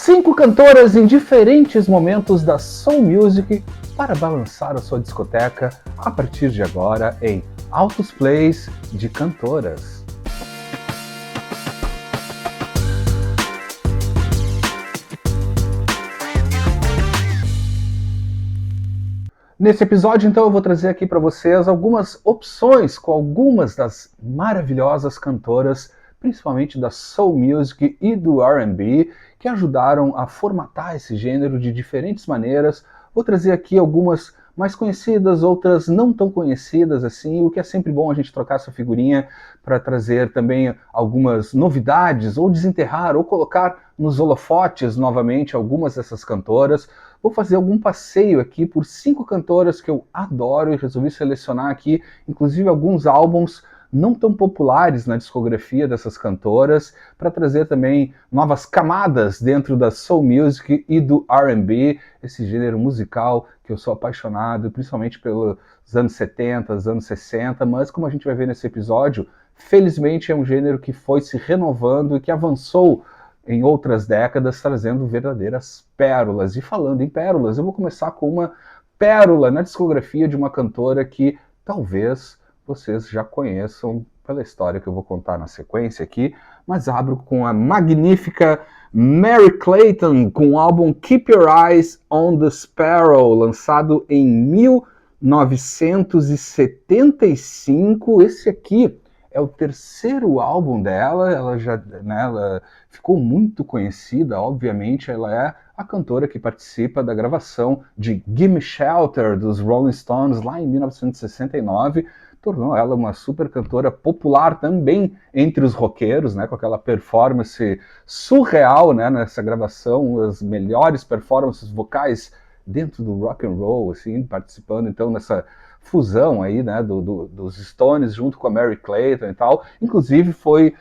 5 cantoras em diferentes momentos da Soul Music para balançar a sua discoteca a partir de agora em Altos Plays de Cantoras. Nesse episódio, então, eu vou trazer aqui para vocês algumas opções com algumas das maravilhosas cantoras, principalmente da Soul Music e do R&B, que ajudaram a formatar esse gênero de diferentes maneiras. Vou trazer aqui algumas mais conhecidas, outras não tão conhecidas assim, o que é sempre bom a gente trocar essa figurinha para trazer também algumas novidades, ou desenterrar, ou colocar nos holofotes novamente algumas dessas cantoras. Vou fazer algum passeio aqui por 5 cantoras que eu adoro e resolvi selecionar aqui, inclusive alguns álbuns não tão populares na discografia dessas cantoras, para trazer também novas camadas dentro da Soul Music e do R&B, esse gênero musical que eu sou apaixonado, principalmente pelos anos 70, anos 60, mas como a gente vai ver nesse episódio, felizmente é um gênero que foi se renovando e que avançou em outras décadas, trazendo verdadeiras pérolas. E falando em pérolas, eu vou começar com uma pérola na discografia de uma cantora que talvez vocês já conheçam pela história que eu vou contar na sequência aqui, mas abro com a magnífica Merry Clayton, com o álbum Keep Your Eyes on the Sparrow, lançado em 1975. Esse aqui é o terceiro álbum dela, ela ficou muito conhecida, obviamente, ela é a cantora que participa da gravação de Gimme Shelter, dos Rolling Stones, lá em 1969, tornou ela uma super cantora popular também entre os roqueiros, né, com aquela performance surreal, né, nessa gravação, as melhores performances vocais dentro do rock and roll, assim, participando então nessa fusão aí, né, dos Stones junto com a Merry Clayton e tal. Inclusive foi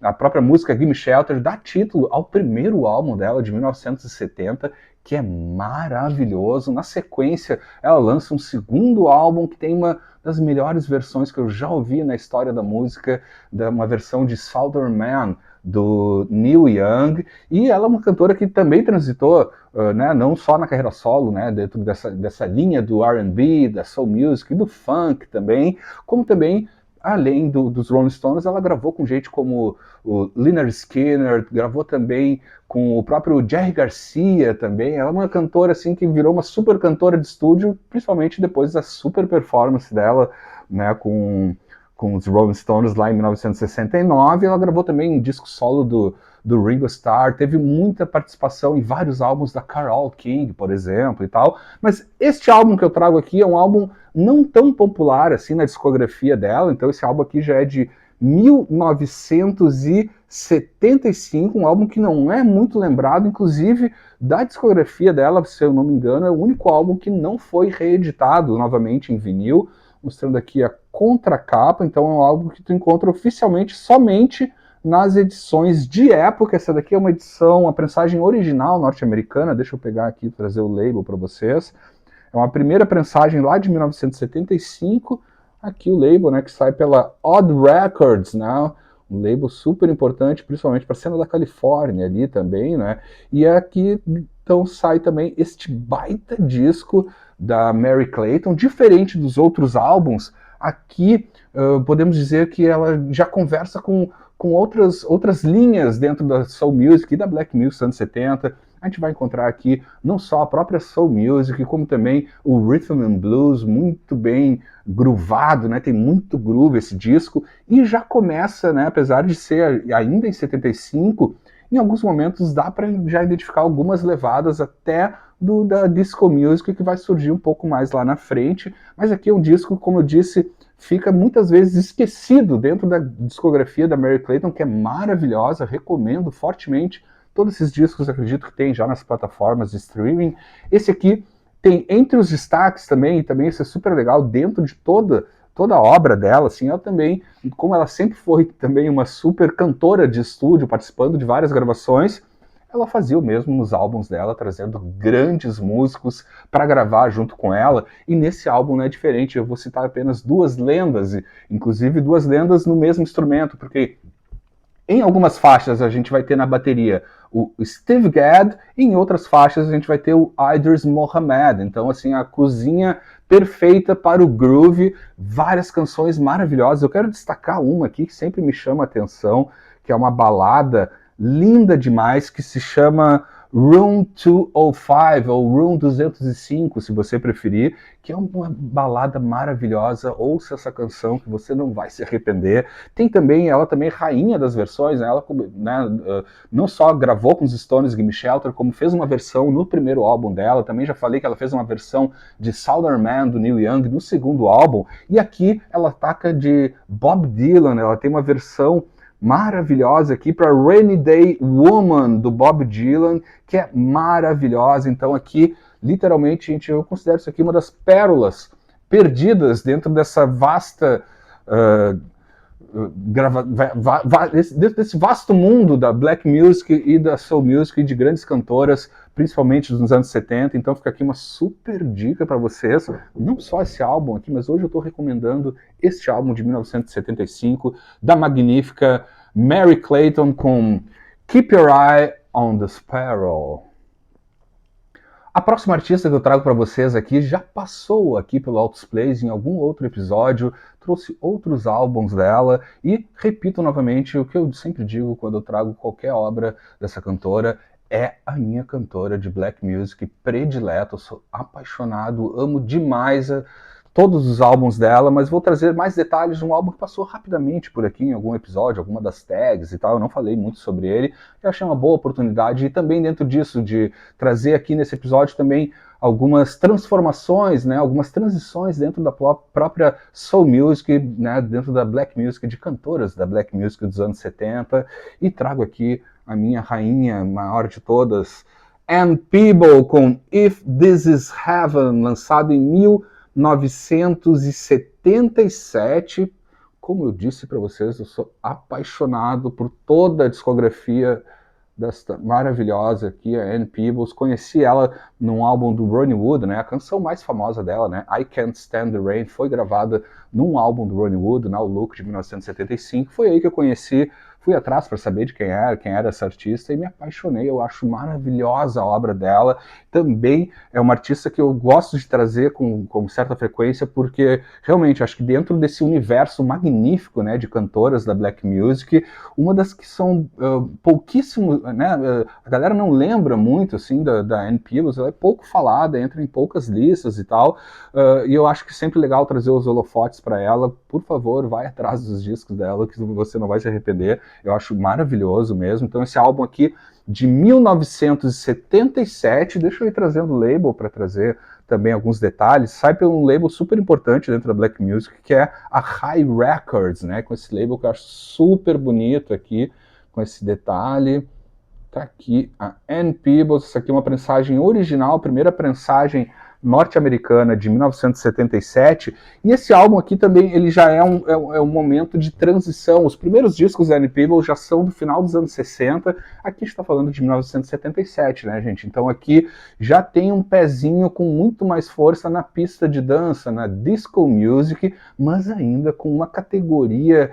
a própria música Gimme Shelter dá título ao primeiro álbum dela, de 1970, que é maravilhoso. Na sequência, ela lança um segundo álbum que tem uma das melhores versões que eu já ouvi na história da música, uma versão de Southern Man, do Neil Young, e ela é uma cantora que também transitou, né, não só na carreira solo, né, dentro dessa linha do R&B, da Soul Music, do Funk também, como também, além dos Rolling Stones, ela gravou com gente como o Lynyrd Skynyrd, gravou também com o próprio Jerry Garcia também. Ela é uma cantora assim que virou uma super cantora de estúdio, principalmente depois da super performance dela, né, com os Rolling Stones lá em 1969. Ela gravou também um disco solo do Ringo Starr, teve muita participação em vários álbuns da Carole King, por exemplo, e tal. Mas este álbum que eu trago aqui é um álbum não tão popular assim na discografia dela, então esse álbum aqui já é de 1975, um álbum que não é muito lembrado, inclusive da discografia dela, se eu não me engano, é o único álbum que não foi reeditado novamente em vinil, mostrando aqui a contracapa. Então é um álbum que tu encontra oficialmente somente nas edições de época. Essa daqui é uma edição, a prensagem original norte-americana, deixa eu pegar aqui e trazer o label para vocês. É uma primeira prensagem lá de 1975, aqui o label, né, que sai pela Odd Records, né, um label super importante, principalmente para a cena da Califórnia ali também, né, e aqui então sai também este baita disco da Merry Clayton, diferente dos outros álbuns. Aqui podemos dizer que ela já conversa com outras linhas dentro da Soul Music e da Black Music dos anos 70, a gente vai encontrar aqui não só a própria Soul Music, como também o Rhythm and Blues, muito bem groovado, né? Tem muito groove esse disco, e já começa, né, apesar de ser ainda em 75, em alguns momentos dá para já identificar algumas levadas até da Disco Music, que vai surgir um pouco mais lá na frente, mas aqui é um disco, como eu disse, fica muitas vezes esquecido dentro da discografia da Merry Clayton, que é maravilhosa, recomendo fortemente. Todos esses discos, acredito que tem já nas plataformas de streaming. Esse aqui tem entre os destaques também, e também isso é super legal, dentro de toda a obra dela, assim, ela também, como ela sempre foi também uma super cantora de estúdio, participando de várias gravações, ela fazia o mesmo nos álbuns dela, trazendo grandes músicos para gravar junto com ela, e nesse álbum não é diferente. Eu vou citar apenas duas lendas, inclusive duas lendas no mesmo instrumento, porque Em algumas faixas a gente vai ter na bateria o Steve Gadd, e em outras faixas a gente vai ter o Idris Mohamed. Então, assim, a cozinha perfeita para o groove, várias canções maravilhosas. Eu quero destacar uma aqui que sempre me chama a atenção, que é uma balada linda demais, que se chama Room 205, ou Room 205, se você preferir, que é uma balada maravilhosa. Ouça essa canção que você não vai se arrepender. Tem também, ela também é rainha das versões, né? Ela, né, não só gravou com os Stones Gimme Shelter, como fez uma versão no primeiro álbum dela. Também já falei que ela fez uma versão de Southern Man, do Neil Young, no segundo álbum. E aqui ela ataca de Bob Dylan, ela tem uma versão maravilhosa aqui para Rainy Day Woman, do Bob Dylan, que é maravilhosa. Então aqui, literalmente, gente, eu considero isso aqui uma das pérolas perdidas dentro dessa vasta desse vasto mundo da black music e da soul music e de grandes cantoras, principalmente nos anos 70. Então fica aqui uma super dica para vocês, não só esse álbum aqui, mas hoje eu estou recomendando este álbum de 1975 da magnífica Mary Clayton com Keep Your Eye on the Sparrow. A próxima artista que eu trago para vocês aqui já passou aqui pelo Altos Plays em algum outro episódio, trouxe outros álbuns dela e repito novamente o que eu sempre digo quando eu trago qualquer obra dessa cantora: é a minha cantora de black music predileta. Eu sou apaixonado, amo demais todos os álbuns dela, mas vou trazer mais detalhes de um álbum que passou rapidamente por aqui em algum episódio, alguma das tags e tal. Eu não falei muito sobre ele, eu achei uma boa oportunidade, e também dentro disso de trazer aqui nesse episódio também algumas transformações, né, algumas transições dentro da própria soul music, né, dentro da black music, de cantoras da black music dos anos 70, e trago aqui a minha rainha maior de todas, Ann Peeble, com If This Is Heaven, lançado em 1977. Como eu disse para vocês, eu sou apaixonado por toda a discografia desta maravilhosa aqui, a Ann Peebles. Conheci ela num álbum do Ronnie Wood, né? A canção mais famosa dela, né? I Can't Stand the Rain, foi gravada num álbum do Ronnie Wood, Now Look, de 1975. Foi aí que eu conheci, fui atrás para saber de quem era essa artista, e me apaixonei. Eu acho maravilhosa a obra dela. Também é uma artista que eu gosto de trazer com certa frequência, porque realmente acho que dentro desse universo magnífico, né, de cantoras da black music, uma das que são pouquíssimo, né, a galera não lembra muito assim da Ann Peebles, ela é pouco falada, entra em poucas listas e tal, e eu acho que é sempre legal trazer os holofotes para ela. Por favor, vai atrás dos discos dela, que você não vai se arrepender. Eu acho maravilhoso mesmo. Então esse álbum aqui de 1977, deixa eu ir trazendo o label para trazer também alguns detalhes. Sai por um label super importante dentro da black music, que é a High Records, né? Com esse label que eu acho super bonito aqui, com esse detalhe. Tá aqui a Ann Peebles. Essa aqui é uma prensagem original, a primeira prensagem norte-americana de 1977, e esse álbum aqui também ele já é um momento de transição. Os primeiros discos da Ann Peebles já são do final dos anos 60, aqui está falando de 1977, né, gente? Então aqui já tem um pezinho com muito mais força na pista de dança, na disco music, mas ainda com uma categoria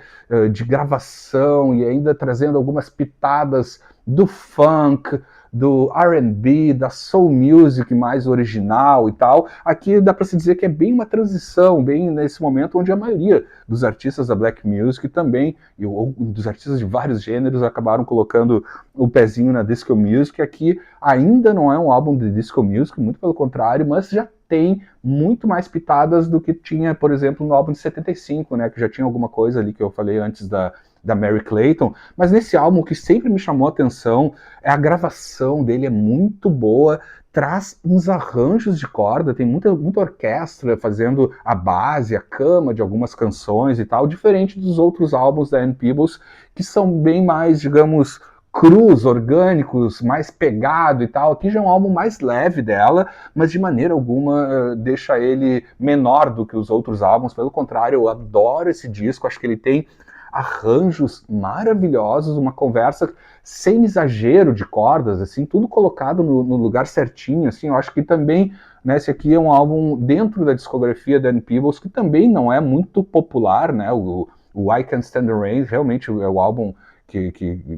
de gravação e ainda trazendo algumas pitadas do funk, do R&B, da soul music mais original e tal. Aqui dá para se dizer que é bem uma transição, bem nesse momento onde a maioria dos artistas da black music também, ou dos artistas de vários gêneros, acabaram colocando o pezinho na disco music. Aqui ainda não é um álbum de disco music, muito pelo contrário, mas já tem muito mais pitadas do que tinha, por exemplo, no álbum de 75, né, que já tinha alguma coisa ali que eu falei antes da Mary Clayton. Mas nesse álbum, o que sempre me chamou a atenção é a gravação dele, é muito boa, traz uns arranjos de corda, tem muita orquestra fazendo a base, a cama de algumas canções e tal, diferente dos outros álbuns da Ann Peebles, que são bem mais, digamos, crus, orgânicos, mais pegado e tal. Aqui já é um álbum mais leve dela, mas de maneira alguma deixa ele menor do que os outros álbuns. Pelo contrário, eu adoro esse disco, acho que ele tem arranjos maravilhosos, uma conversa sem exagero de cordas, assim, tudo colocado no lugar certinho, assim. Eu acho que também, né, esse aqui é um álbum dentro da discografia da Ann Peebles que também não é muito popular, né, o I Can't Stand the Rain realmente é o álbum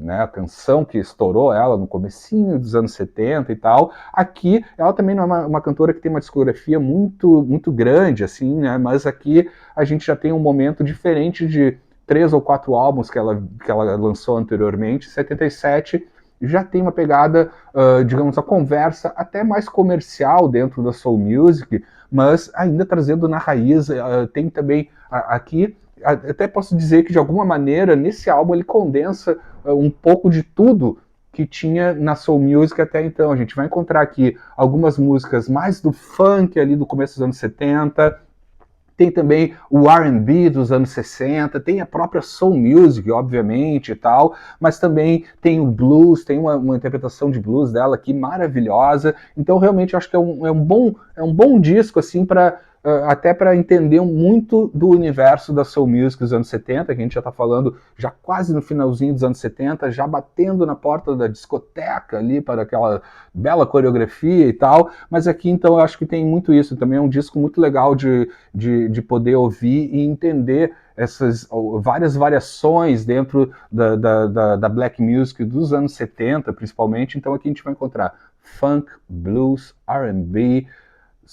né, a canção que estourou ela no comecinho dos anos 70 e tal. Aqui, ela também não é uma cantora que tem uma discografia muito grande, assim, né, mas aqui a gente já tem um momento diferente de 3 ou 4 álbuns que ela lançou anteriormente. 77 já tem uma pegada, digamos, a conversa até mais comercial dentro da soul music, mas ainda trazendo na raiz. Tem também aqui, até posso dizer que de alguma maneira nesse álbum ele condensa um pouco de tudo que tinha na soul music até então. A gente vai encontrar aqui algumas músicas mais do funk ali do começo dos anos 70, tem também o R&B dos anos 60, tem a própria soul music, obviamente, e tal, mas também tem o blues, tem uma interpretação de blues dela aqui maravilhosa. Então, realmente, eu acho que é um bom disco, assim, até para entender muito do universo da soul music dos anos 70, que a gente já está falando já quase no finalzinho dos anos 70, já batendo na porta da discoteca ali para aquela bela coreografia e tal, mas aqui então eu acho que tem muito isso, também é um disco muito legal de poder ouvir e entender essas várias variações dentro da black music dos anos 70, principalmente. Então aqui a gente vai encontrar funk, blues, R&B,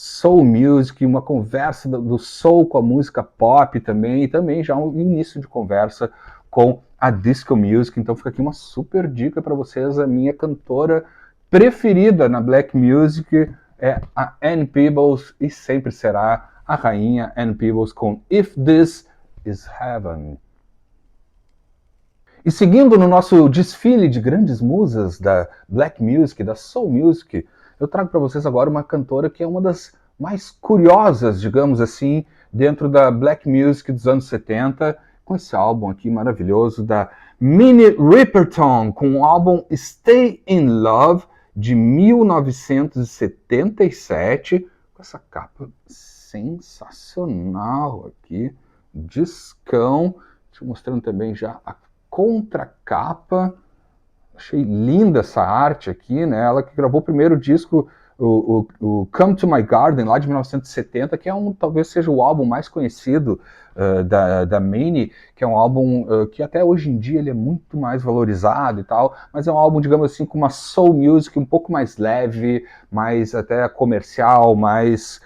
soul music, uma conversa do soul com a música pop também, e também já um início de conversa com a disco music. Então fica aqui uma super dica para vocês. A minha cantora preferida na black music é a Ann Peebles, e sempre será a rainha Ann Peebles com If This Is Heaven. E seguindo no nosso desfile de grandes musas da black music, da soul music, eu trago para vocês agora uma cantora que é uma das mais curiosas, digamos assim, dentro da black music dos anos 70, com esse álbum aqui maravilhoso da Minnie Riperton, com o álbum Stay in Love, de 1977, com essa capa sensacional aqui, discão. Deixa eu mostrando também já a contracapa. Achei linda essa arte aqui, né? Ela que gravou o primeiro disco, o Come to My Garden, lá de 1970, que talvez seja o álbum mais conhecido da Minnie, que é um álbum que até hoje em dia ele é muito mais valorizado e tal, mas é um álbum, digamos assim, com uma soul music um pouco mais leve, mais até comercial, mais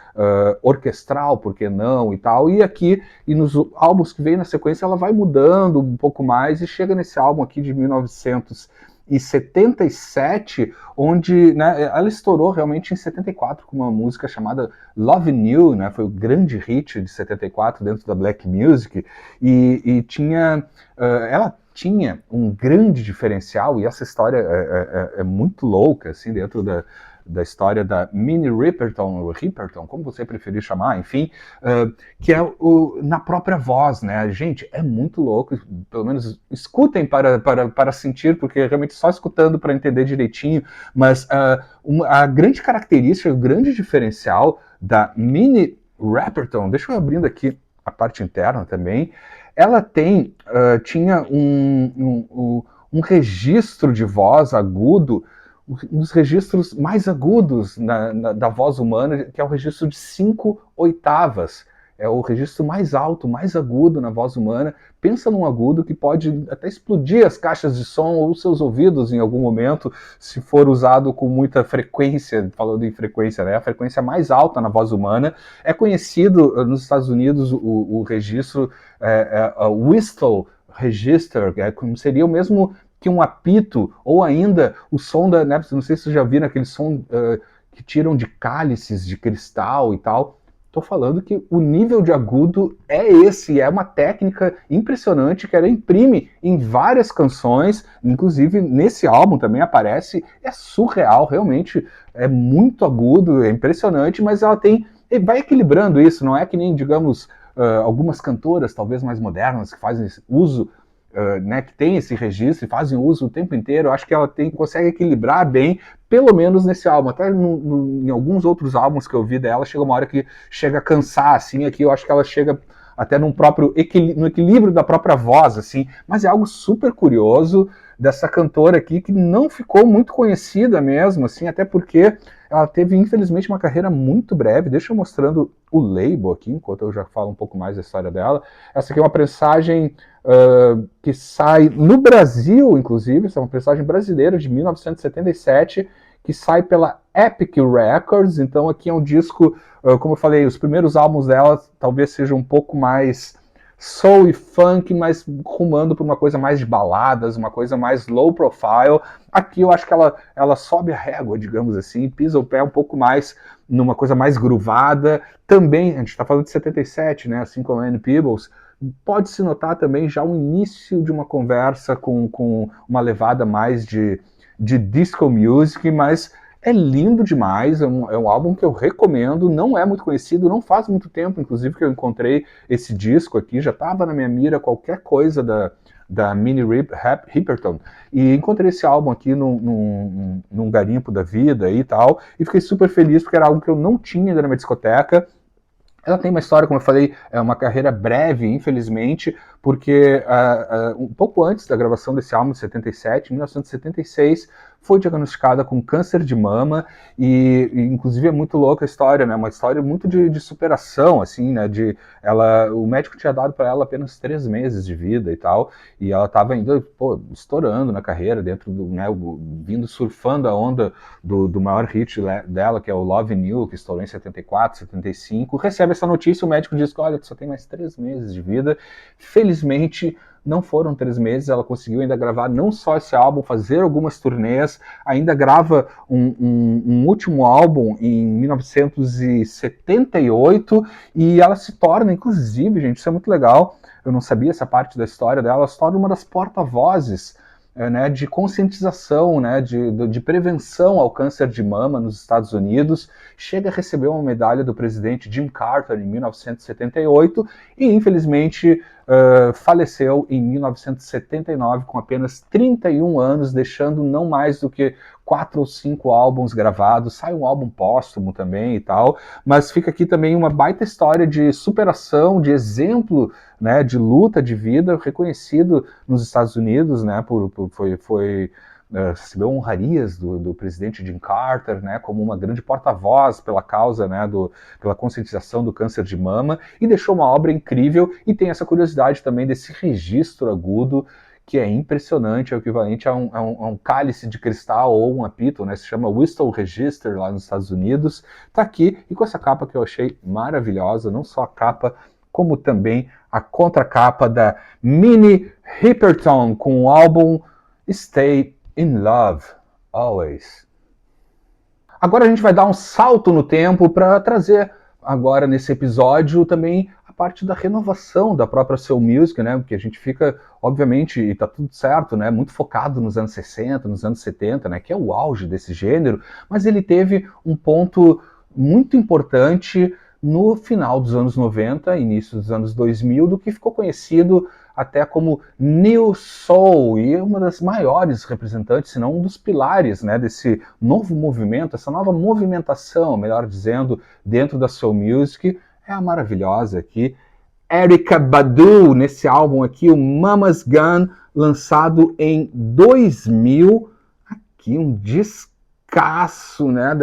orquestral, por que não, e tal. E aqui, e nos álbuns que vem na sequência, ela vai mudando um pouco mais e chega nesse álbum aqui de 1977, onde, né, ela estourou realmente em 74 com uma música chamada Lovin' You, né, foi o grande hit de 74 dentro da black music, e ela tinha um grande diferencial, e essa história é muito louca, assim, dentro da história da Minnie Riperton, como você preferir chamar, enfim, que é na própria voz, né? Gente, é muito louco, pelo menos escutem para sentir, porque realmente só escutando para entender direitinho, mas a grande característica, o grande diferencial da Minnie Riperton, deixa eu abrindo aqui a parte interna também, ela tinha um registro de voz agudo, um dos registros mais agudos da voz humana, que é o registro de 5 oitavas. É o registro mais alto, mais agudo na voz humana. Pensa num agudo que pode até explodir as caixas de som ou seus ouvidos em algum momento, se for usado com muita frequência, falando em frequência, né? A frequência mais alta na voz humana. É conhecido nos Estados Unidos o registro whistle register, como seria o mesmo que um apito, ou ainda o som né, não sei se vocês já viram aquele som que tiram de cálices de cristal e tal. Estou falando que o nível de agudo é esse, é uma técnica impressionante que ela imprime em várias canções, inclusive nesse álbum também aparece, é surreal, realmente é muito agudo, é impressionante, mas ela vai equilibrando isso, não é que nem, digamos, algumas cantoras, talvez mais modernas, que fazem uso, né, que tem esse registro e fazem uso o tempo inteiro. Eu acho que ela consegue equilibrar bem, pelo menos nesse álbum. Até em alguns outros álbuns que eu vi dela, chega uma hora que chega a cansar, assim. Aqui eu acho que ela chega até no equilíbrio da própria voz, assim. Mas é algo super curioso dessa cantora aqui, que não ficou muito conhecida mesmo, assim, até porque ela teve, infelizmente, uma carreira muito breve. Deixa eu mostrando o label aqui, enquanto eu já falo um pouco mais da história dela. Essa aqui é uma prensagem que sai no Brasil, inclusive, essa é uma prensagem brasileira de 1977, que sai pela Epic Records. Então aqui é um disco, como eu falei, os primeiros álbuns dela talvez sejam um pouco mais soul e funk, mas rumando para uma coisa mais de baladas, uma coisa mais low profile. Aqui eu acho que ela sobe a régua, digamos assim, pisa o pé um pouco mais numa coisa mais groovada. Também, a gente está falando de 77, né, assim como a Ann Peebles, pode-se notar também já o início de uma conversa com uma levada mais de disco music, mas é lindo demais, é um álbum que eu recomendo, não é muito conhecido, não faz muito tempo, inclusive, que eu encontrei esse disco aqui, já estava na minha mira qualquer coisa da Minnie Riperton, e encontrei esse álbum aqui num garimpo da vida e tal, e fiquei super feliz porque era algo que eu não tinha ainda na minha discoteca. Ela tem uma história, como eu falei, é uma carreira breve, infelizmente, porque um pouco antes da gravação desse álbum, de 77, em 1976, foi diagnosticada com câncer de mama, e inclusive é muito louca a história, né? Uma história muito de superação, assim, né? O médico tinha dado para ela apenas 3 meses de vida e tal, e ela estava ainda, estourando na carreira, dentro do, né, vindo surfando a onda do maior hit dela, que é o Lovin' You, que estourou em 74, 75, recebe essa notícia, o médico diz que, olha, tu só tem mais 3 meses de vida. Felizmente, não foram 3 meses, ela conseguiu ainda gravar não só esse álbum, fazer algumas turnês, ainda grava um último álbum em 1978, e ela se torna, inclusive, gente, isso é muito legal, eu não sabia essa parte da história dela, ela se torna uma das porta-vozes né, de conscientização, né, de prevenção ao câncer de mama nos Estados Unidos, chega a receber uma medalha do presidente Jim Carter em 1978 e, infelizmente, faleceu em 1979 com apenas 31 anos, deixando não mais do que 4 ou 5 álbuns gravados, sai um álbum póstumo também e tal, mas fica aqui também uma baita história de superação, de exemplo, né, de luta de vida, reconhecido nos Estados Unidos, né, recebeu honrarias do presidente Jim Carter, né, como uma grande porta-voz pela causa, né, pela conscientização do câncer de mama, e deixou uma obra incrível, e tem essa curiosidade também desse registro agudo, que é impressionante, é o equivalente a um cálice de cristal ou um apito, né, se chama Whistle Register lá nos Estados Unidos, tá aqui, e com essa capa que eu achei maravilhosa, não só a capa, como também a contracapa da Minnie Riperton, com o álbum Stay in Love, Always. Agora a gente vai dar um salto no tempo para trazer agora nesse episódio também a parte da renovação da própria Soul Music, né? Porque a gente fica, obviamente, e tá tudo certo, né? Muito focado nos anos 60, nos anos 70, né? Que é o auge desse gênero, mas ele teve um ponto muito importante no final dos anos 90, início dos anos 2000, do que ficou conhecido até como New Soul, e é uma das maiores representantes, se não um dos pilares, né, desse novo movimento, essa nova movimentação, melhor dizendo, dentro da Soul Music, é a maravilhosa aqui, Erykah Badu, nesse álbum aqui, o Mama's Gun, lançado em 2000, aqui um descasso, né,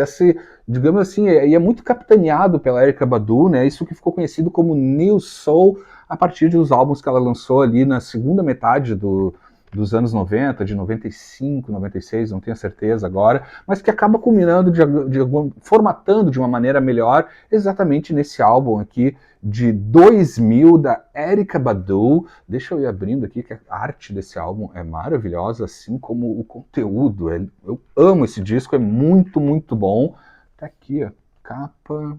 digamos assim, e é muito capitaneado pela Erykah Badu, né, isso que ficou conhecido como New Soul, a partir dos álbuns que ela lançou ali na segunda metade dos anos 90, de 95, 96, não tenho certeza agora, mas que acaba culminando, formatando de uma maneira melhor, exatamente nesse álbum aqui de 2000, da Erykah Badu. Deixa eu ir abrindo aqui, que a arte desse álbum é maravilhosa, assim como o conteúdo. Eu amo esse disco, é muito, muito bom. Tá aqui a capa,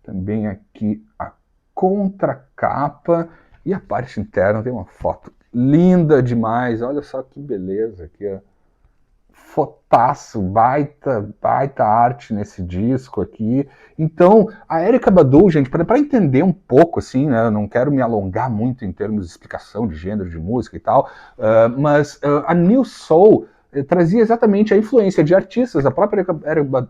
também aqui a contracapa, e a parte interna tem uma foto linda demais, olha só que beleza aqui, ó. Fotaço, baita arte nesse disco aqui. Então, a Erykah Badu, gente, para entender um pouco, assim, né, eu não quero me alongar muito em termos de explicação de gênero, de música e tal, mas a New Soul, trazia exatamente a influência de artistas. A própria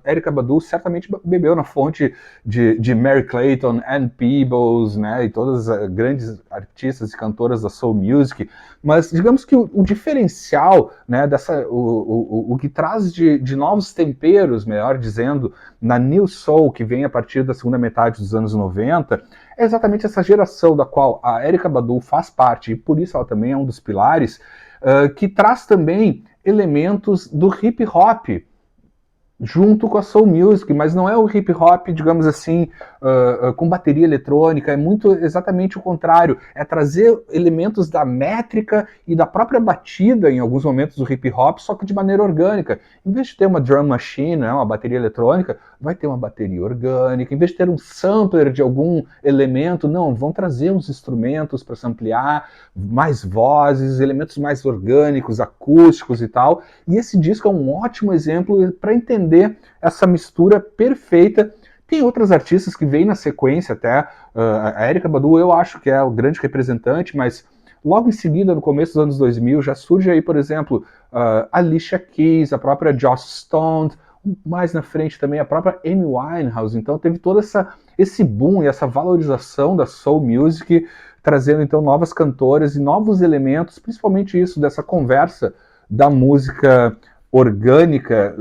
Erykah Badu certamente bebeu na fonte de Mary Clayton, Ann Peebles, né, e todas as grandes artistas e cantoras da soul music. Mas digamos que o diferencial, né, o que traz de novos temperos, melhor dizendo, na New Soul, que vem a partir da segunda metade dos anos 90, é exatamente essa geração da qual a Erykah Badu faz parte, e por isso ela também é um dos pilares, que traz também elementos do hip hop junto com a soul music, mas não é o hip hop, digamos assim, com bateria eletrônica, é muito exatamente o contrário, é trazer elementos da métrica e da própria batida em alguns momentos do hip hop, só que de maneira orgânica. Em vez de ter uma drum machine, né, uma bateria eletrônica, vai ter uma bateria orgânica. Em vez de ter um sampler de algum elemento, não, vão trazer uns instrumentos para samplear, mais vozes, elementos mais orgânicos, acústicos e tal. E esse disco é um ótimo exemplo para entender essa mistura perfeita. Tem outras artistas que vêm na sequência até, a Erykah Badu eu acho que é o grande representante, mas logo em seguida, no começo dos anos 2000, já surge aí, por exemplo, Alicia Keys, a própria Joss Stone, mais na frente também a própria Amy Winehouse. Então teve todo esse boom e essa valorização da soul music, trazendo então novas cantoras e novos elementos, principalmente isso, dessa conversa da música orgânica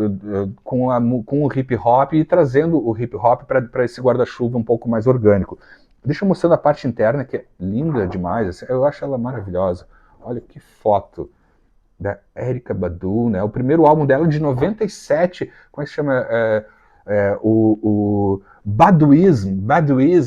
com o hip hop e trazendo o hip hop para esse guarda-chuva um pouco mais orgânico. Deixa eu mostrar a parte interna, que é linda demais, eu acho ela maravilhosa. Olha que foto da Erykah Badu, né? O primeiro álbum dela de 97, como é que se chama? O Baduism,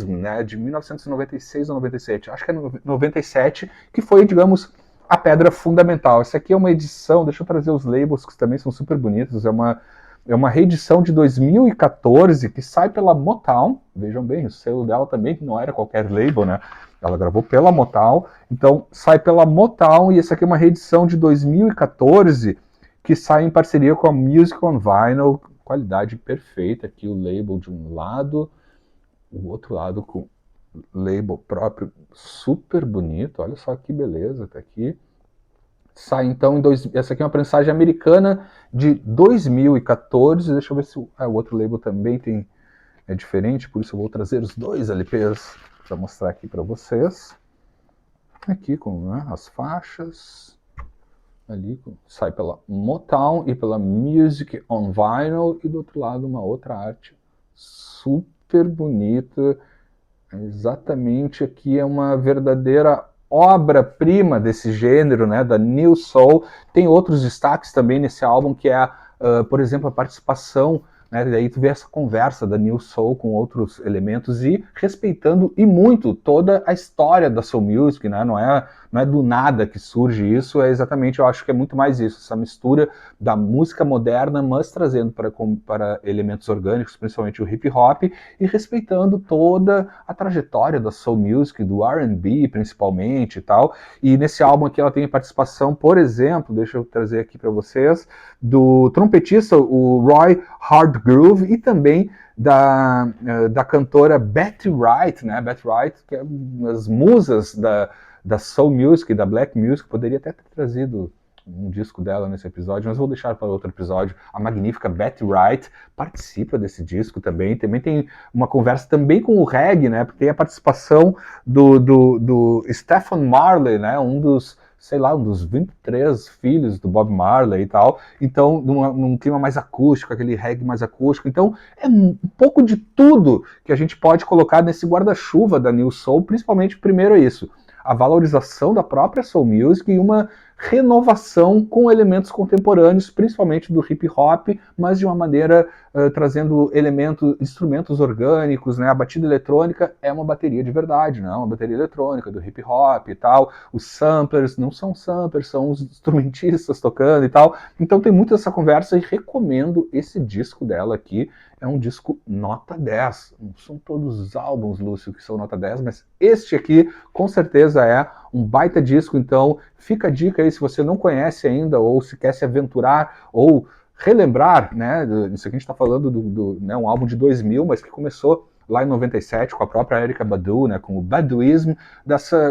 né? De 1996 ou 97, acho que é 97, que foi, digamos, a pedra fundamental. Essa aqui é uma edição, deixa eu trazer os labels que também são super bonitos, é uma reedição de 2014 que sai pela Motown. Vejam bem, o selo dela também não era qualquer label, né? Ela gravou pela Motown, então sai pela Motown, e essa aqui é uma reedição de 2014 que sai em parceria com a Music on Vinyl, qualidade perfeita, aqui o label de um lado, o outro lado com label próprio, super bonito, olha só que beleza, tá aqui. Sai então essa aqui é uma prensagem americana de 2014, deixa eu ver se o outro label também é diferente, por isso eu vou trazer os dois LPs para mostrar aqui para vocês. Aqui com, né, as faixas, ali sai pela Motown e pela Music on Vinyl, e do outro lado uma outra arte super bonita. Exatamente, aqui é uma verdadeira obra-prima desse gênero, né, da New Soul. Tem outros destaques também nesse álbum, que é, por exemplo, a participação, né, daí tu vê essa conversa da New Soul com outros elementos e respeitando e muito toda a história da soul music, né, não é do nada que surge isso, é exatamente, eu acho que é muito mais isso, essa mistura da música moderna, mas trazendo para elementos orgânicos, principalmente o hip hop, e respeitando toda a trajetória da soul music, do R&B principalmente e tal. E nesse álbum aqui ela tem a participação, por exemplo, deixa eu trazer aqui para vocês, do trompetista, o Roy Hargrove, e também da cantora Betty Wright, né? Betty Wright, que é uma das musas da soul music, da black music. Poderia até ter trazido um disco dela nesse episódio, mas vou deixar para outro episódio. A magnífica Betty Wright participa desse disco também. Também tem uma conversa também com o reggae, né? Porque tem a participação do Stephen Marley, né? Um dos 23 filhos do Bob Marley e tal. Então, num clima mais acústico, aquele reggae mais acústico. Então, é um pouco de tudo que a gente pode colocar nesse guarda-chuva da New Soul, principalmente, primeiro, é isso, a valorização da própria soul music e uma renovação com elementos contemporâneos, principalmente do hip hop, mas de uma maneira trazendo instrumentos orgânicos, né? A batida eletrônica é uma bateria de verdade, não é uma bateria eletrônica do hip hop e tal. Os samplers não são samplers, são os instrumentistas tocando e tal. Então tem muito essa conversa e recomendo esse disco dela aqui. É um disco nota 10. Não são todos os álbuns, Lúcio, que são nota 10, mas este aqui com certeza é um baita disco. Então fica a dica aí, se você não conhece ainda, ou se quer se aventurar, ou relembrar, né, isso aqui a gente está falando né, um álbum de 2000, mas que começou lá em 97 com a própria Erykah Badu, né, com o Baduism,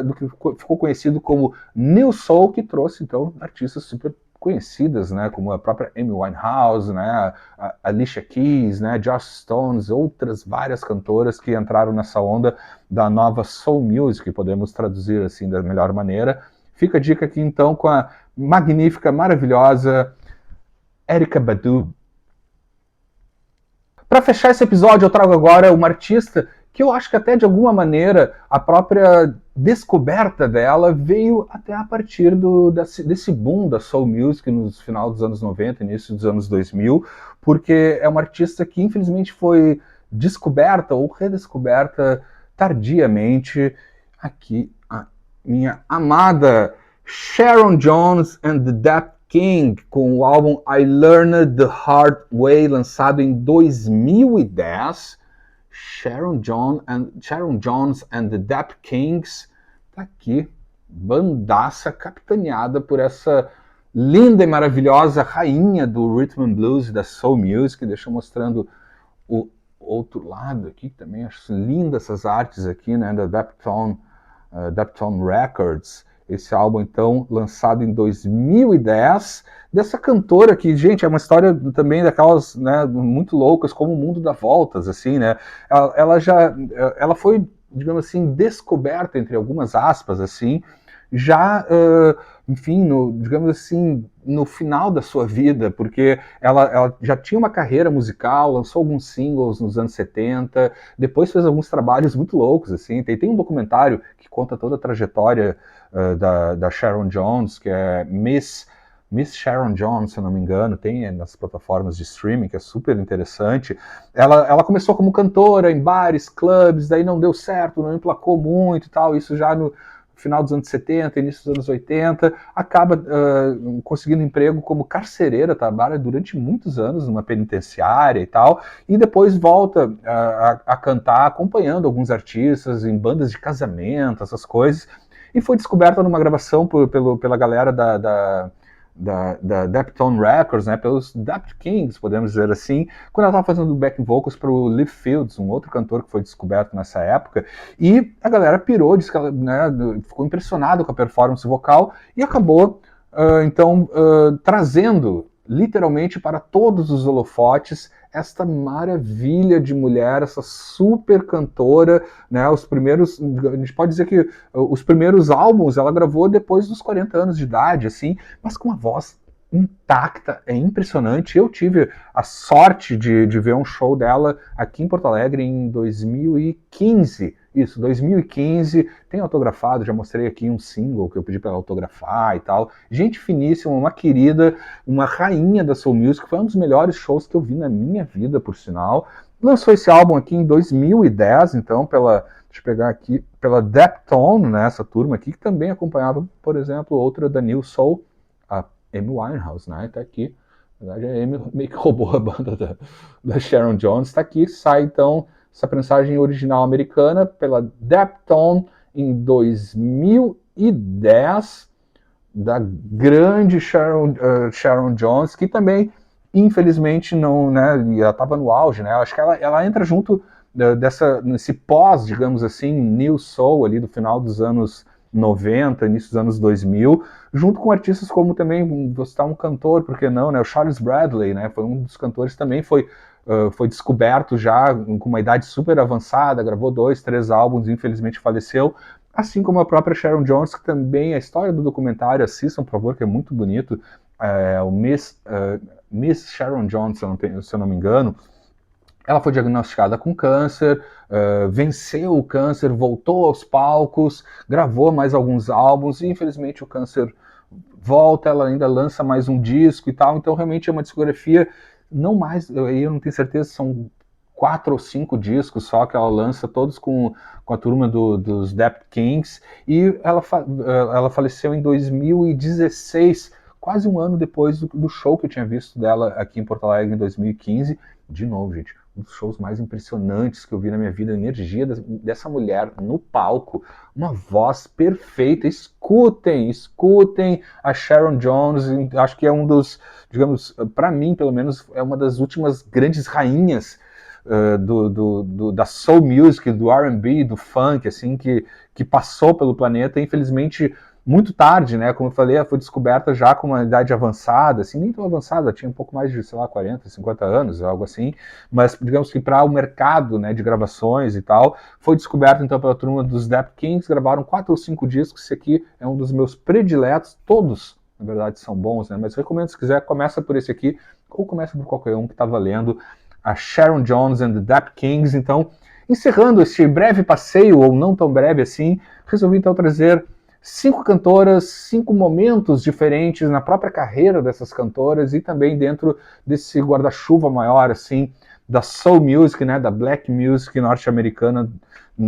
do que ficou conhecido como New Soul, que trouxe então artistas super conhecidas, né, como a própria Amy Winehouse, né, a Alicia Keys, né, Joss Stones, outras várias cantoras que entraram nessa onda da nova soul music, podemos traduzir assim da melhor maneira. Fica a dica aqui então com a magnífica, maravilhosa Erykah Badu. Para fechar esse episódio, eu trago agora uma artista que eu acho que até de alguma maneira a própria descoberta dela veio até a partir desse boom da soul music nos final dos anos 90, início dos anos 2000, porque é uma artista que infelizmente foi descoberta ou redescoberta tardiamente. Aqui a minha amada Sharon Jones and the Dap King, com o álbum I Learned the Hard Way, lançado em 2010. Sharon Jones and the Dap Kings, tá aqui, bandaça capitaneada por essa linda e maravilhosa rainha do rhythm and blues e da soul music. Deixa eu mostrando o outro lado aqui, que também acho lindas essas artes aqui, né, da Daptone Records. Esse álbum, então, lançado em 2010, dessa cantora que, gente, é uma história também daquelas, né, muito loucas, como o mundo dá voltas, assim, né? Ela foi, digamos assim, descoberta, entre algumas aspas, assim, já, enfim, digamos assim, no final da sua vida, porque ela já tinha uma carreira musical, lançou alguns singles nos anos 70, depois fez alguns trabalhos muito loucos, assim, tem um documentário que conta toda a trajetória da Sharon Jones, que é Miss Sharon Jones, se eu não me engano, tem nas plataformas de streaming, que é super interessante. Ela começou como cantora em bares, clubes, daí não deu certo, não emplacou muito e tal, isso já no final dos anos 70, início dos anos 80, acaba conseguindo emprego como carcereira, trabalha durante muitos anos numa penitenciária e tal, e depois volta a cantar, acompanhando alguns artistas em bandas de casamento, essas coisas, e foi descoberta numa gravação pela galera da Daptone Records, né, pelos Dap Kings, podemos dizer assim, quando ela estava fazendo backing vocals para o Leaf Fields, um outro cantor que foi descoberto nessa época, e a galera pirou, disse que ela, né, ficou impressionada com a performance vocal e acabou, então, trazendo literalmente para todos os holofotes esta maravilha de mulher, essa super cantora, né? Os primeiros, a gente pode dizer que os primeiros álbuns ela gravou depois dos 40 anos de idade, assim, mas com uma voz intacta, é impressionante. Eu tive a sorte de ver um show dela aqui em Porto Alegre em 2015. Isso, 2015, tem autografado, já mostrei aqui um single que eu pedi para ela autografar e tal. Gente finíssima, uma querida, uma rainha da soul music, foi um dos melhores shows que eu vi na minha vida, por sinal. Lançou esse álbum aqui em 2010, então, deixa eu pegar aqui, pela Daptone, né, essa turma aqui, que também acompanhava, por exemplo, outra da New Soul, a Amy Winehouse, né, tá aqui. Na verdade, a Amy meio que roubou a banda da Sharon Jones, tá aqui, sai então essa prensagem original americana pela Daptone em 2010, da grande Sharon Jones, que também, infelizmente, não, né, ela estava no auge, né, acho que ela entra junto nesse pós, digamos assim, New Soul ali do final dos anos 90, início dos anos 2000, junto com artistas como também, vou citar um cantor, por que não, né, o Charles Bradley, né, foi um dos cantores também, foi descoberto já com uma idade super avançada, gravou 2, 3 álbuns, infelizmente faleceu, assim como a própria Sharon Jones, que também, a história do documentário, assistam, por favor, que é muito bonito, o Miss Sharon Jones, se eu não me engano, ela foi diagnosticada com câncer, venceu o câncer, voltou aos palcos, gravou mais alguns álbuns, e infelizmente o câncer volta, ela ainda lança mais um disco e tal, então realmente é uma discografia, não mais, eu não tenho certeza, são 4 ou 5 discos só que ela lança, todos com a turma dos Dap Kings, e ela faleceu em 2016, quase um ano depois do show que eu tinha visto dela aqui em Porto Alegre em 2015. De novo, gente, um dos shows mais impressionantes que eu vi na minha vida, a energia dessa mulher no palco, uma voz perfeita. Escutem a Sharon Jones, acho que é um dos, digamos, para mim pelo menos, é uma das últimas grandes rainhas da soul music, do R&B, do funk, assim, que passou pelo planeta. Infelizmente muito tarde, né? Como eu falei, ela foi descoberta já com uma idade avançada, assim, nem tão avançada, tinha um pouco mais de, sei lá, 40, 50 anos, algo assim, mas digamos que para o mercado, né, de gravações e tal, foi descoberta então pela turma dos Dap Kings, gravaram 4 ou 5 discos, esse aqui é um dos meus prediletos, todos, na verdade, são bons, né? Mas recomendo, se quiser, começa por esse aqui, ou começa por qualquer um que tá valendo, a Sharon Jones and the Dap Kings. Então, encerrando este breve passeio, ou não tão breve assim, resolvi então trazer 5 cantoras, 5 momentos diferentes na própria carreira dessas cantoras e também dentro desse guarda-chuva maior, assim, da soul music, né, da black music norte-americana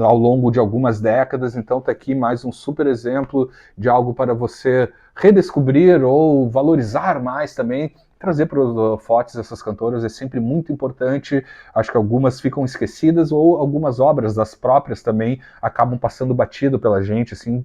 ao longo de algumas décadas. Então tá aqui mais um super exemplo de algo para você redescobrir ou valorizar mais também. Trazer para os holofotes essas cantoras é sempre muito importante. Acho que algumas ficam esquecidas ou algumas obras das próprias também acabam passando batido pela gente, assim,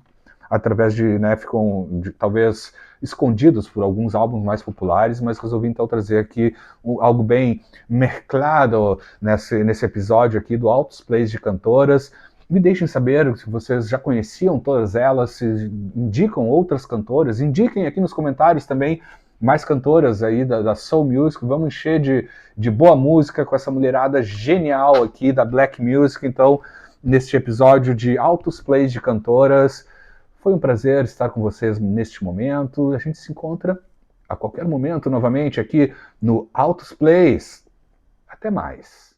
através de, né, ficam talvez escondidos por alguns álbuns mais populares, mas resolvi então trazer aqui algo bem mesclado nesse episódio aqui do Altos Plays de Cantoras. Me deixem saber se vocês já conheciam todas elas, se indicam outras cantoras, indiquem aqui nos comentários também mais cantoras aí da Soul Music, vamos encher de boa música com essa mulherada genial aqui da Black Music. Então, neste episódio de Altos Plays de Cantoras, foi um prazer estar com vocês neste momento. A gente se encontra a qualquer momento novamente aqui no Altos Plays. Até mais.